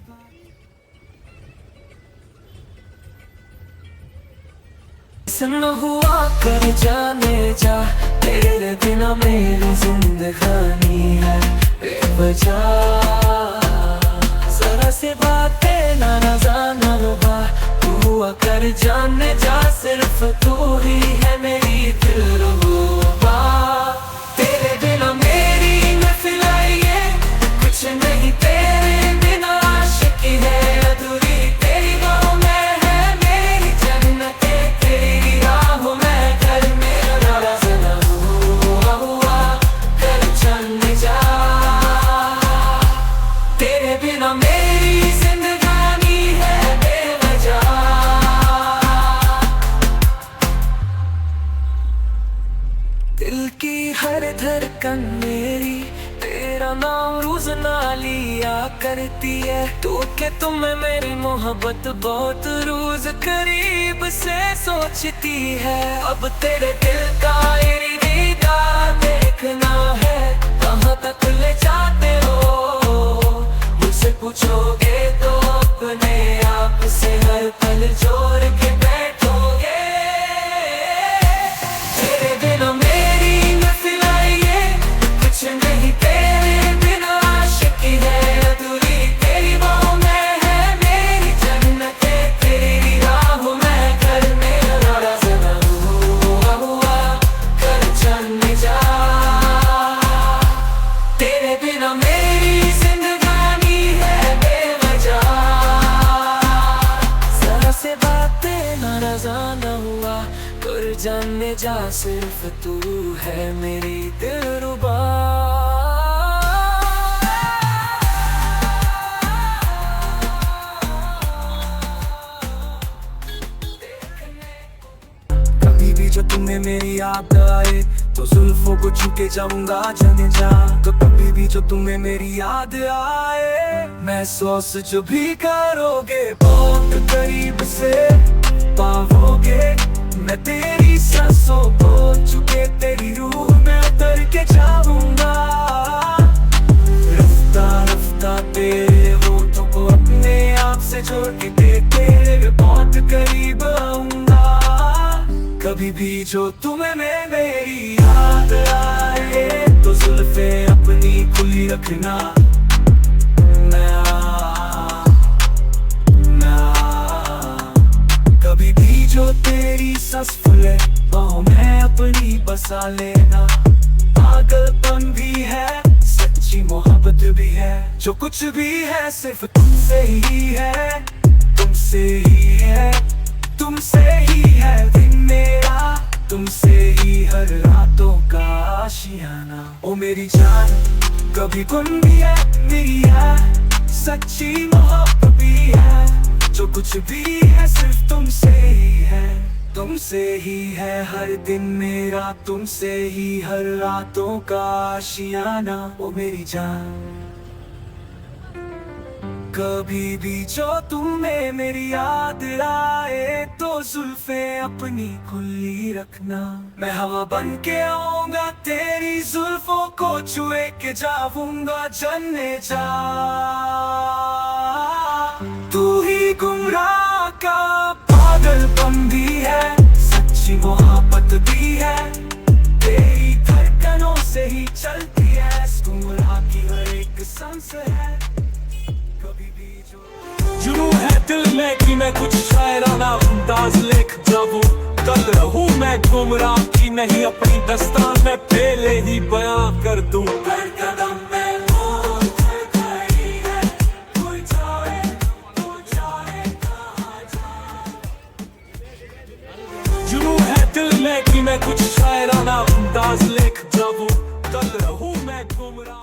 सुन हुआ कर जाने जा। तेरे बिना मेरी जिंदगानी है बेवजह। जरा से बातें ना जाना लुभा, तू अगर जाने जा सिर्फ तू ही है मेरी दिलरुबा। तेरे बिना मेरी महफिल ये कुछ नहीं, तेरे बिना आशिकी है अधूरी। तेरी बाहों में है मेरी जन्नत, तेरी राहों में घर मेरा नाराज न हुआ कर जाने जा। तेरे बिना मेरी जिंदगानी है बेवजह। दिल की हर धड़कन मेरी तेरा नाम रोज ना लिया करती है। तू के तुम्हें मेरी मोहब्बत बहुत रोज करीब से सोचती है। अब तेरे दिल का इरादा देखना है, कहाँ तक ले जाते हो मुझसे पूछोगे तो अपने आप से हर पल जोड़ के बैठोगे। तेरे बिना मेरी महफिल ये कुछ नहीं, तेरे बिना आशिकी है अधूरी। तेरी बाहों में है मेरी जन्नत, तेरी राहों में घर मेरा नाराज न हुआ कर जाने जा। तेरे बिना मेरी जिंदगानी है बेवजह। जरा से बातें नाराजा न हुआ कर जाने जा, सिर्फ तू है मेरी दिलरुबा। कभी भी जो तुम्हें मेरी याद आए तो जुल्फों को छूके जाऊंगा जाने जा। तो कभी भी जो तुम्हें मेरी याद आए महसूस जो भी करोगे बहुत करीब से पाओगे। मैं तेरी सांसों को चुके तेरी रूह में उतर के जाऊंगा। रफ्ता रफ्ता तेरे होठों को अपने आप से जोड़ के तेरे बहुत करीब आऊंगा। कभी भी जो तुम्हें मेरी याद आए तो जुल्फे अपनी खुली रखना। कभी भी जो तेरी सांस फूले बाहों में अपनी बसा लेना। पागलपन भी है सच्ची मोहब्बत भी है, जो कुछ भी है सिर्फ तुमसे ही है, तुमसे ही है, तुमसे ही है दिन मेरा, तुमसे ही हर रातों का आशियाना। ओ मेरी जान कभी गुम भी है मेरी है, सच्ची मोहब्बत भी है, जो कुछ भी है सिर्फ तुमसे ही है, तुमसे ही है हर दिन मेरा, तुमसे ही हर रातों का आशियाना। ओ मेरी जान कभी भी जो तुम्हें मेरी याद आए तो जुल्फे अपनी खुली रखना। मैं हवा बन के आऊंगा तेरी जुल्फों को छुए के जाऊंगा जन्ने जा। तू ही गुमराह का पागलपन भी है, सच्ची मोहब्बत भी है, तेरी धड़कनों से ही चलती है, गुमराह की हर एक सांस है। जुनून है दिल में कि मैं कुछ शायराना अंदाज लिख जाऊं, कल रहूं मैं गुमराह की नहीं, अपनी दस्तान में पहले ही बयां कर दूं। हर कदम में मौत खड़ी है, कोई जाए तो जाए कहां जाए। जुनून है दिल में कि मैं कुछ शायराना अंदाज लिख जाऊं, कल रहूं मैं गुमराह।